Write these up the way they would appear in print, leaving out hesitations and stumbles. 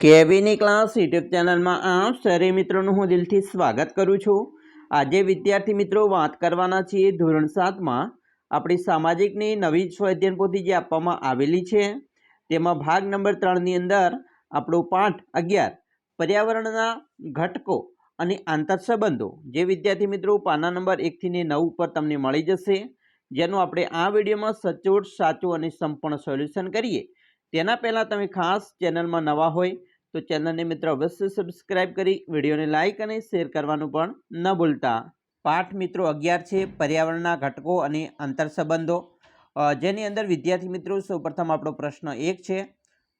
કેવીની class YouTube ચેનલમાં આપ સરે મિત્રોનું હું દિલથી સ્વાગત કરું છું। આજે વિદ્યાર્થી મિત્રો વાત કરવાના છીએ ધોરણ 7માં આપણી સામાજિકની નવી સ્વાધ્યાયન પોથી જે આપવામાં આવેલી છે તેમાં ભાગ નંબર 3ની અંદર આપણો પાઠ 11 પર્યાવરણના ઘટકો અને આંતરસંબંધો જે વિદ્યાર્થી મિત્રો પાના નંબર 1 થી 9 ઉપર તમને મળી જશે, જેનું આપણે આ વિડીયોમાં સચોટ સાચું અને સંપૂર્ણ સોલ્યુશન કરીએ તેના પહેલાં તમે ખાસ ચેનલમાં નવા હોય तो चैनल ने मित्रों अवश्य सब्सक्राइब करी वीडियो ने लाइक और शेर करवानुं पण न भूलता। पाठ मित्रों 11 है पर्यावरणना घटकों और आंतरसंबंधों, जेनी अंदर विद्यार्थी मित्रों सौ प्रथम आपणो प्रश्न 1 है।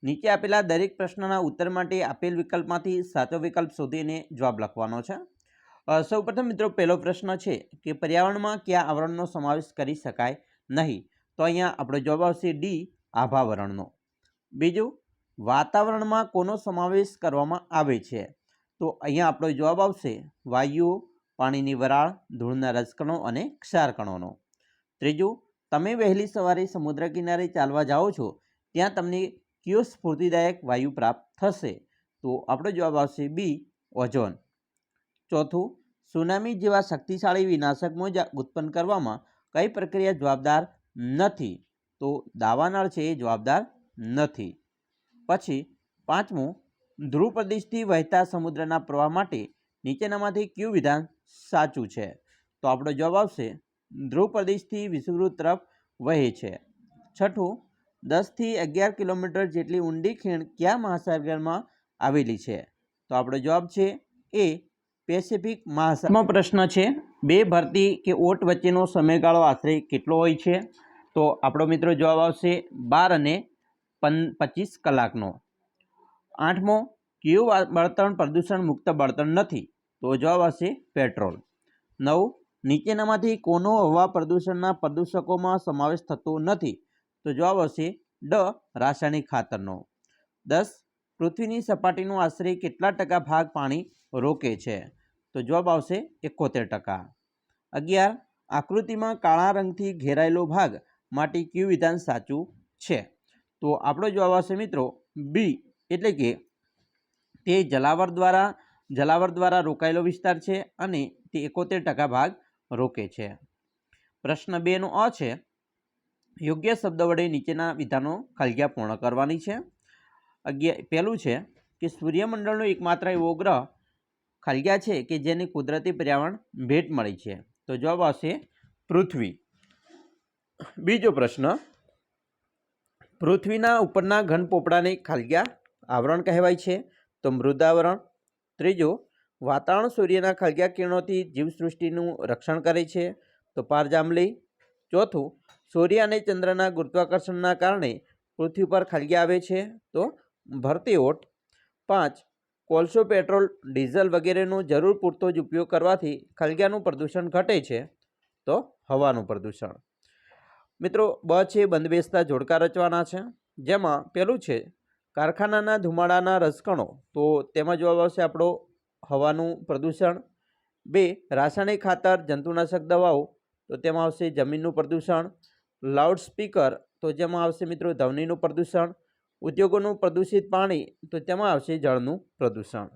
नीचे आपेला दरेक प्रश्नना उत्तर माटे आपेल विकल्पमांथी साचो विकल्प शोधीने जवाब लखवानो छे। सौ प्रथम मित्रों पहलो प्रश्न है कि पर्यावरण में क्या आवरणनो समावेश करी शकाय नहीं, तो अहींया आपणो जवाब आवशे डी आभावरणनो। बीजू वातावरण में कोनो समावेश करवामां आवे छे, तो अहींया आपणो जवाब आवशे वायु, पाणीनी वराळ, धूळना रजकणों अने क्षारकणोनो। त्रीजू तमे वहेली सवारे समुद्र किनारे चालवा जाओ छो त्यां तमने कयो स्फूर्तिदायक वायु प्राप्त थशे, तो आपणो जवाब आवशे बी ओझोन। चौथुं सुनामी जेवा शक्तिशाળી विनाशक मोजा उत्पन्न करवामां कई प्रक्रिया जवाबदार नथी, तो दावानळ छे ए जवाबदार नथी। पछी पांचमू ध्रुव प्रदेशथी वहेता समुद्રના प्रवाह माटे नीचेनामांथी क्यू विधान साचुं छे, तो आपणो जवाब आवशे ध्रुव प्रदेशथी विषुववृत्त तरफ वहे छे। छठुं 10 થી 11 किलोमीटर जेटली ऊंडी खीण क्या महासागरमां आवेली छे, तो आपणो जवाब छे ए पेसिफिक महासागर। प्रश्न छे बे भरती के ओट वच्चेनो समयगाळो आशरे केटलो होय छे, तो आपणो मित्रों जवाब आवशे 12 અને 25 कलाकनो। आठमो क्यू बळतण प्रदूषण मुक्त बळतण नथी, तो जवाब आवशे पेट्रोल। 9 नीचेनामांथी कोनो हवा प्रदूषणना प्रदूषकोमां समावेश थतो नथी, तो जवाब आवशे ड रासायनिक खातरनो। 10 पृथ्वीनी सपाटीनो आशरे केटला टका भाग पाणी रोके छे, तो जवाब आवशे 71%। 11 आकृतिमां काळा रंगथी घेरायेलो भाग माटे क्यू विधान साचुं छे, तो आपणो जवाब आवशे मित्रों बी एटले के ते जलावर द्वारा रोकायेलो विस्तार छे अने ते 71% भाग रोके छे। प्रश्न 2 नो अ छे योग्य शब्द वडे नीचेना विधानो खलग्या पूर्ण करवानी छे। पहेलुं छे कि सूर्यमंडळनो एकमात्र एवो ग्रह खलग्या छे कि जेने कुदरती पर्यावरण भेट मळी छे, तो जवाब आवशे पृथ्वी। बीजो प्रश्न पृथ्वीना उपरना घन पोपड़ाने खलग्या आवरण कहेवाय छे, तो मृदावरण। त्रीजो वातावरण सूर्यना खलग्या किरणोथी जीवसृष्टिनुं रक्षण करे छे, तो पारजांबली। चौथुं सूर्य अने चंद्रना गुरुत्वाकर्षणना कारणे पृथ्वी पर खलग्या आवे छे, तो भरती ओट। 5 कोळसो, पेट्रोल, डीजल वगैरेनो जरूर पूरतो ज उपयोग करवाथी खलग्यानुं प्रदूषण घटे छे, तो हवानुं प्रदूषण। मित्रों ब छे बंधबेसता जोड़का रचवाना छे, जेमां पहेलुं छे कारखानाना धुमाड़ाना रजकणों, तो तेमां जवाब आवशे आपणो हवानुं प्रदूषण। 2 रासायनिक खातर, जंतुनाशक दवाओ, तो तेमां आवशे जमीननुं प्रदूषण। लाउडस्पीकर, तो जेमां आवशे मित्रों ध्वनिनुं प्रदूषण। उद्योगोनुं प्रदूषित पाणी, तो तेमां आवशे जळनुं प्रदूषण।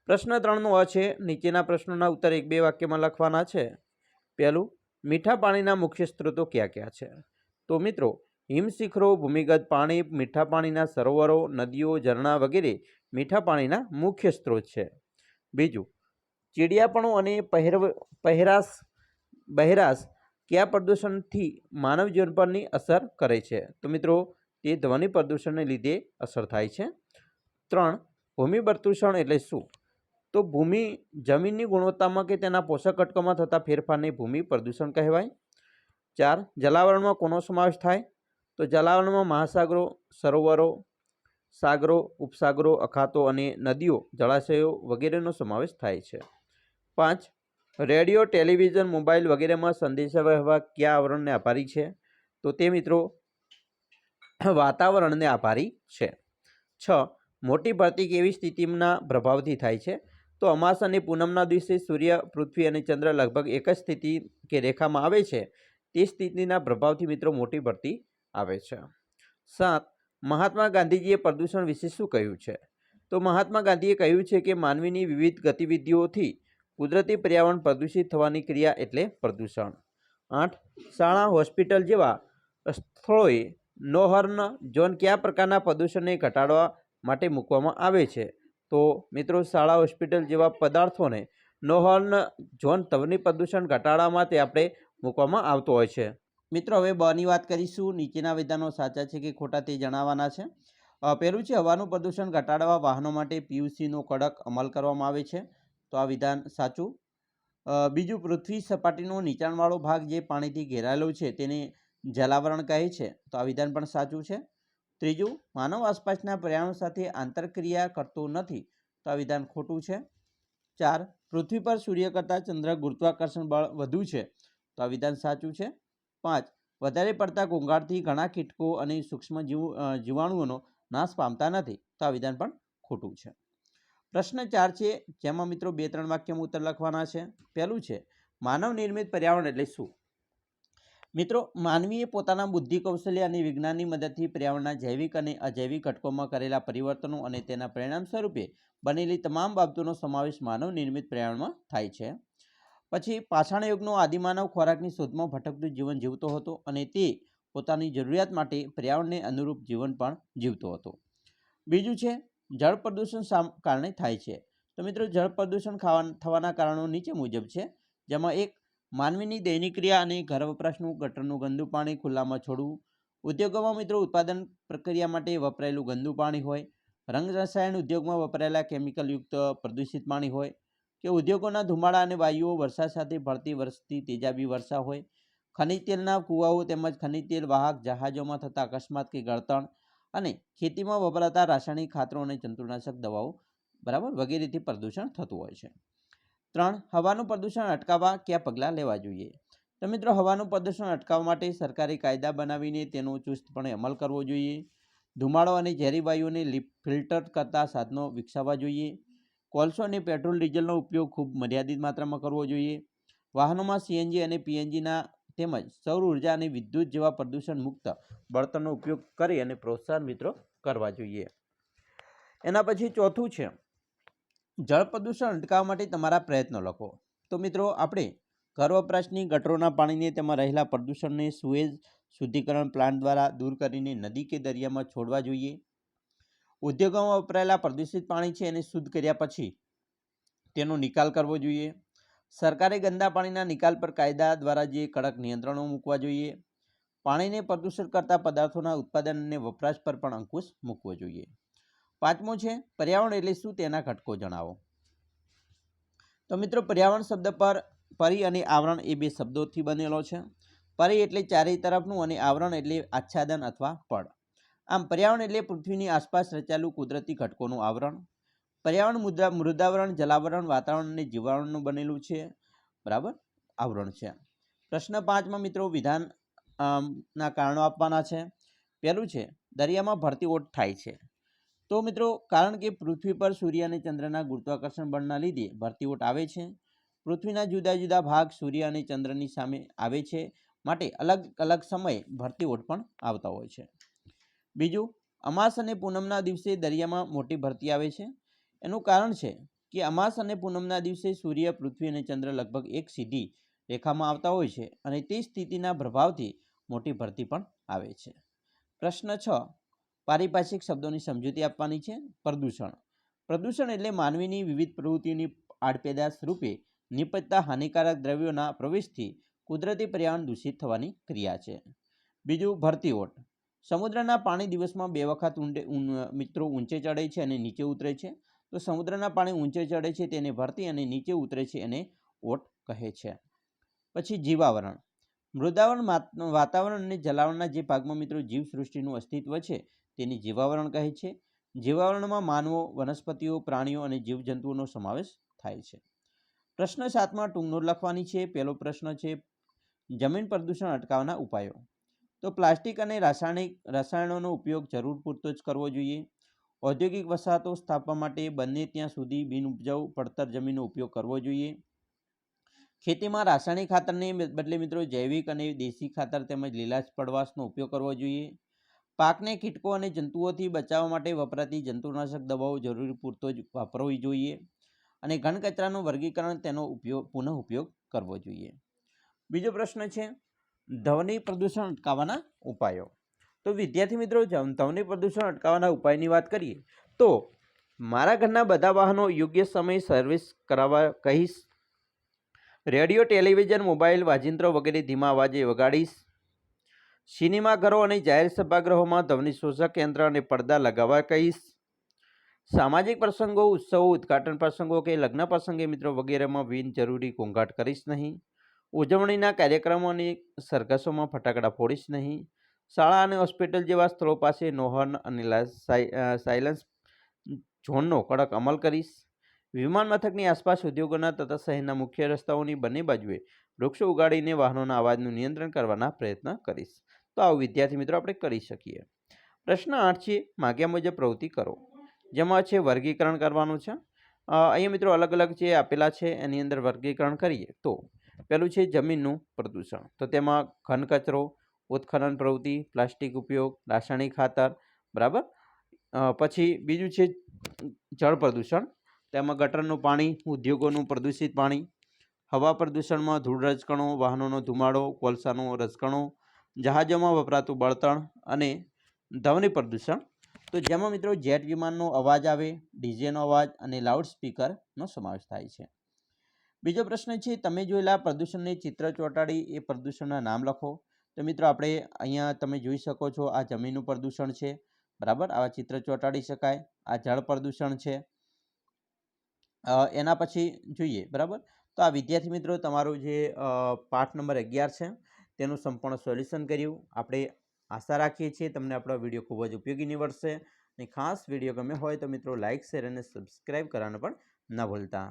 प्रश्न 3 नो अ छे नीचेना प्रश्नोना उत्तर 1-2 वाक्यमां लखवाना छे। पहेलुं मीठा पाणीना मुख्य स्त्रोतो क्या क्या छे, तो मित्रों हिमशिखरो, भूमिगत पाणी, मीठा पाणीना सरोवरो, नदीओ, झरણા वगैरे मीठा पाणीना मुख्य स्त्रोत छे। बीजू चीडियापणो अने बहेराश क्या प्रदूषणथी मानव जीवन परनी असर करे छे, तो मित्रों ते ध्वनि प्रदूषणने लीधे असर थाय छे। 3 भूमि प्रदूषण एटले शुं, तो भूमि जमीननी गुणवत्तामां के तेना पोषक घटकोमां थता फेरफारने भूमि प्रदूषण कहेवाय। 4 जलावरणमां कोनो समावेश थाय, तो जलावरणमां महासागरो, सरोवरो, सागरो, उपसागरो, अखातो अने नदीओ, जलाशयो वगैरेनो समावेश थाय छे। 5 रेडियो, टेलिविजन, मोबाइल वगैरेमां संदेशाव्यवहार क्या आवरणने आभारी छे, तो ते मित्रों वातावरणने आभारी छे। 6 मोटी भरती केवी स्थितिना प्रभावथी थाय छे, तो अमास अने पूनमना दिवसे सूर्य, पृथ्वी अने चंद्र लगभग एक ज स्थिति के रेखामां आवे छे, ते स्थितिना प्रभावथी मित्रों मोटी भरती आवे छे। 7 महात्मा गांधीजीए प्रदूषण विषे शुं कह्युं छे, તો મહાત્મા ગાંધીએ કહ્યું છે કે માનવીની વિવિધ ગતિવિધિઓથી કુદરતી પર્યાવરણ પ્રદૂષિત થવાની ક્રિયા એટલે પ્રદૂષણ. 8. શાળા, હોસ્પિટલ જેવા સ્થળોએ નો હોર્ન ઝોન કયા પ્રકારના પ્રદૂષણને ઘટાડવા માટે મૂકવામાં આવે છે? તો મિત્રો, શાળા, હોસ્પિટલ જેવા પદાર્થોને નો હોર્ન ઝોન ધ્વનિ પ્રદૂષણ ઘટાડવા માટે આપણે મૂકવામાં આવતો હોય છે. મિત્રો, હવે બની વાત કરીશું. નીચેના વિધાનો સાચા છે કે ખોટા તે જણાવવાના છે. પહેલું છે, હવાનું પ્રદૂષણ ઘટાડવા વાહનો માટે PUCનો કડક અમલ કરવામાં આવે છે. તો આ વિધાન સાચું. બીજું, પૃથ્વી સપાટીનો નીચાણવાળો ભાગ જે પાણીથી ઘેરાયેલો છે તેને જલાવરણ કહે છે. તો આ વિધાન પણ સાચું છે. ત્રીજું, માનવ આસપાસના પર્યાવરણ સાથે આંતરક્રિયા કરતો નથી. તો આ વિધાન ખોટું છે. 4, પૃથ્વી પર સૂર્ય કરતાં ચંદ્ર ગુરુત્વાકર્ષણ બળ વધુ છે. તો આ વિધાન સાચું છે. 5, વધારે પડતા ઘોંઘાટથી ઘણા કીટકો અને સૂક્ષ્મ જીવાણુઓનો નાશ પામતા નથી. તો આ વિધાન પણ ખોટું છે. પ્રશ્ન 4 છે, જેમાં મિત્રો 2-3 વાક્યમાં ઉત્તર લખવાના છે. પહેલું છે, માનવ નિર્મિત પર્યાવરણ એટલે શું? મિત્રો, માનવીએ પોતાના બુદ્ધિ, કૌશલ્ય અને વિજ્ઞાનની મદદથી પર્યાવરણના જૈવિક અને અજૈવિક ઘટકોમાં કરેલા પરિવર્તનો અને તેના પરિણામ સ્વરૂપે બનેલી તમામ બાબતોનો સમાવેશ માનવ નિર્મિત પર્યાવરણમાં થાય છે. પછી, પાષાણ યુગનો આદિમાનવ ખોરાકની શોધમાં ભટકતું જીવન જીવતો હતો અને તે પોતાની જરૂરિયાત માટે પર્યાવરણને અનુરૂપ જીવન પણ જીવતો હતો. બીજું છે, જળ પ્રદૂષણ શા કારણે થાય છે? તો મિત્રો, જળ પ્રદૂષણ થવાના કારણો નીચે મુજબ છે, જેમાં 1, માનવીની દૈનિક ક્રિયા અને ઘર વપરાશનું ગટરનું ગંદુ પાણી ખુલ્લામાં છોડવું. ઉદ્યોગોમાં મિત્રો ઉત્પાદન પ્રક્રિયા માટે વપરાયેલું ગંદુ પાણી હોય. રંગ રસાયણ ઉદ્યોગમાં વપરાયેલા કેમિકલયુક્ત પ્રદૂષિત પાણી હોય. કે ઉદ્યોગોના ધુમાડા અને વાયુઓ વરસાદ સાથે ભળતી વરસતી તેજાબી વર્ષા હોય. ખનિજ તેલના કૂવાઓ તેમજ ખનિજ તેલ વાહક જહાજોમાં થતા અકસ્માત કે ગળતણ અને ખેતીમાં વપરાતા રાસાયણિક ખાતરો અને જંતુનાશક દવાઓ બરાબર વગેરેથી પ્રદૂષણ થતું હોય છે. 3, હવાનું પ્રદૂષણ અટકાવવા કયા પગલાં લેવા જોઈએ? તો મિત્રો, હવાનું પ્રદૂષણ અટકાવવા માટે સરકારે કાયદા બનાવીને તેનો ચુસ્તપણે અમલ કરવો જોઈએ. ધુમાડો અને ઝેરી વાયુઓને ફિલ્ટર કરતા સાધનો વિકસાવવા જોઈએ. કોલસો અને પેટ્રોલ ડીઝલનો ઉપયોગ ખૂબ મર્યાદિત માત્રામાં કરવો જોઈએ. વાહનોમાં CNG અને PNGના તેમજ સૌર ઉર્જા અને વિદ્યુત જેવા પ્રદૂષણ મુક્ત બળતણનો ઉપયોગ કરી અને પ્રોત્સાહન મિત્રો કરવા જોઈએ. એના પછી ચોથું છે, જળ પ્રદૂષણ અટકાવવા માટે તમારા પ્રયત્નો લખો. તો મિત્રો, આપણે ઘર વપરાશની ગટરોના પાણીને તેમાં રહેલા પ્રદૂષણને સુએજ શુદ્ધિકરણ પ્લાન્ટ દ્વારા દૂર કરીને નદી કે દરિયામાં છોડવા જોઈએ. ઉદ્યોગોમાં વપરાયેલા પ્રદૂષિત પાણી છે એને શુદ્ધ કર્યા પછી તેનો નિકાલ કરવો જોઈએ. સરકારે ગંદા પાણીના નિકાલ પર કાયદા દ્વારા જે કડક નિયંત્રણો મૂકવા જોઈએ. પાણીને પ્રદૂષિત કરતા પદાર્થોના ઉત્પાદન અને વપરાશ પર પણ અંકુશ મૂકવો જોઈએ. 5મો છે, પર્યાવરણ એટલે શું તેના ઘટકો જણાવો. તો મિત્રો, પર્યાવરણ શબ્દ પર પરી અને આવરણ એ 2 શબ્દોથી બનેલો છે. પરી એટલે ચારે તરફનું અને આવરણ એટલે આચ્છાદન અથવા પડ. આમ પર્યાવરણ એટલે પૃથ્વીની આસપાસ રચાયેલું કુદરતી ઘટકોનું આવરણ. પર્યાવરણ મૃદાવરણ, જલાવરણ, વાતાવરણ અને જીવાવરણનું બનેલું છે બરાબર આવરણ છે. પ્રશ્ન 5માં મિત્રો વિધાન ના કારણો આપવાના છે. પહેલું છે, દરિયામાં ભરતી ઓટ થાય છે. તો મિત્રો, કારણ કે પૃથ્વી પર સૂર્ય અને ચંદ્રના ગુરુત્વાકર્ષણ બળના લીધે ભરતી ઓટ આવે છે. પૃથ્વીના જુદા જુદા ભાગ સૂર્ય અને ચંદ્રની સામે આવે છે, માટે અલગ અલગ સમયે ભરતી ઓટ પણ આવતા હોય છે. બીજું, અમાસ અને પૂનમના દિવસે દરિયામાં મોટી ભરતી આવે છે. એનું કારણ છે કે અમાસ અને પૂનમના દિવસે સૂર્ય, પૃથ્વી અને ચંદ્ર લગભગ એક સીધી રેખામાં આવતા હોય છે અને તે સ્થિતિના પ્રભાવથી મોટી ભરતી પણ આવે છે. પ્રશ્ન 6, પારિભાષિક શબ્દોની સમજૂતી આપવાની છે. પ્રદૂષણ. પ્રદૂષણ એટલે માનવીની વિવિધ પ્રવૃત્તિઓની આડપેદાશ રૂપે નિપજતા હાનિકારક દ્રવ્યોના પ્રવેશથી કુદરતી પર્યાવરણ દૂષિત થવાની ક્રિયા છે. બીજું, ભરતી ઓટ. સમુદ્રના પાણી દિવસમાં 2 વખત મિત્રો ઊંચે ચડે છે અને નીચે ઉતરે છે. તો સમુદ્રના પાણી ઊંચે ચડે છે તેને ભરતી અને નીચે ઉતરે છે એને ઓટ કહે છે. પછી જીવાવરણ. મૃદાવરણ, વાતાવરણ અને જલાવરણના જે ભાગમાં મિત્રો જીવસૃષ્ટિનું અસ્તિત્વ છે તેની જીવાવરણ કહે છે. જીવાવરણમાં માનવો, વનસ્પતિઓ, પ્રાણીઓ અને જીવજંતુઓનો સમાવેશ થાય છે. પ્રશ્ન 7માં ટૂંક નોંધ લખવાની છે. પહેલો પ્રશ્ન છે, જમીન પ્રદૂષણ અટકાવવાના ઉપાયો. તો પ્લાસ્ટિક અને રસાયણોનો ઉપયોગ જરૂર પૂરતો જ કરવો જોઈએ. ઔદ્યોગિક વસાહતો સ્થાપવા માટે બને ત્યાં સુધી બિનઉપજાઉ પડતર જમીનનો ઉપયોગ કરવો જોઈએ. ખેતીમાં રાસાયણિક ખાતરને બદલે મિત્રો જૈવિક અને દેશી ખાતર તેમજ લીલા પડવાશનો ઉપયોગ કરવો જોઈએ. પાકને કીટકો અને જંતુઓથી બચાવવા માટે વપરાતી જંતુનાશક દવાઓ જરૂરી પૂરતો જ વાપરવી જોઈએ અને ઘન કચરાનું વર્ગીકરણ તેનો પુનઃ ઉપયોગ કરવો જોઈએ. બીજો પ્રશ્ન છે ધ્વનિ પ્રદૂષણ અટકાવવાના ઉપાયો. તો વિદ્યાર્થી મિત્રો, ધ્વનિ પ્રદૂષણ અટકાવવાના ઉપાયની વાત કરીએ તો મારા ઘરના બધા વાહનો યોગ્ય સમયે સર્વિસ કરાવવા કહીશ. રેડિયો, ટેલિવિઝન, મોબાઈલ, વાજિંત્રો વગેરે ધીમા અવાજે વગાડીશ. સિનેમાઘરો અને જાહેર સભાગૃહોમાં ધ્વનિ શોષક યંત્ર અને પડદા લગાવવા કહીશ. સામાજિક પ્રસંગો, ઉત્સવો, ઉદ્ઘાટન પ્રસંગો કે લગ્ન પ્રસંગે મિત્રો વગેરેમાં બિનજરૂરી ઘોંઘાટ કરીશ નહીં. ઉજવણીના કાર્યક્રમો અને સરઘસોમાં ફટાકડા ફોડીશ નહીં. શાળા અને હોસ્પિટલ જેવા સ્થળો પાસે નો હોર્ન અને સાયલન્સ ઝોનનો કડક અમલ કરીશ. વિમાન મથકની આસપાસ ઉદ્યોગોના તથા શહેરના મુખ્ય રસ્તાઓની બંને બાજુએ વૃક્ષો ઉગાડીને વાહનોના અવાજનું નિયંત્રણ કરવાના પ્રયત્ન કરીશ. તો આવું વિદ્યાર્થી મિત્રો આપણે કરી શકીએ. પ્રશ્ન 8 છે માગ્યા મુજબ પ્રવૃત્તિ કરો. જેમાં છે વર્ગીકરણ કરવાનું છે. અહીંયા મિત્રો અલગ અલગ જે આપેલા છે એની અંદર વર્ગીકરણ કરીએ તો પહેલું છે જમીનનું પ્રદૂષણ. તો તેમાં ઘન કચરો, ઉત્ખનન પ્રવૃત્તિ, પ્લાસ્ટિક ઉપયોગ, રાસાયણિક ખાતર, બરાબર. પછી બીજું છે જળ પ્રદૂષણ. તેમાં ગટરનું પાણી, ઉદ્યોગોનું પ્રદૂષિત પાણી, હવા પ્રદૂષણમાં ધૂળ રજકણો, વાહનોનો ધુમાડો, કોલસાનો રજકણો, જહાજોમાં વપરાતું બળતણ અને ધ્વનિ પ્રદૂષણ. તો જેમાં મિત્રો જેટ વિમાનનો અવાજ આવે, ડીજેનો અવાજ અને લાઉડ સ્પીકરનો સમાવેશ થાય છે. બીજો પ્રશ્ન છે તમે જોયેલા પ્રદૂષણને ચિત્ર ચોંટાડી એ પ્રદૂષણના નામ લખો. તો મિત્રો આપણે અહીંયા તમે જોઈ શકો છો આ જમીનનું પ્રદૂષણ છે, બરાબર. આવા ચિત્ર ચોંટાડી શકાય. આ જળ પ્રદૂષણ છે. એના પછી જોઈએ, બરાબર. તો આ વિદ્યાર્થી મિત્રો તમારું જે પાઠ નંબર 11 છે તેનું સંપૂર્ણ સોલ્યુશન કર્યું. આપણે આશા રાખીએ છીએ તમને આપણો વિડીયો ખૂબ જ ઉપયોગી નીવડશે. અને ખાસ વિડીયો ગમે હોય તો મિત્રો લાઇક, શેર અને સબસ્ક્રાઈબ કરવાનું પણ ન ભૂલતા.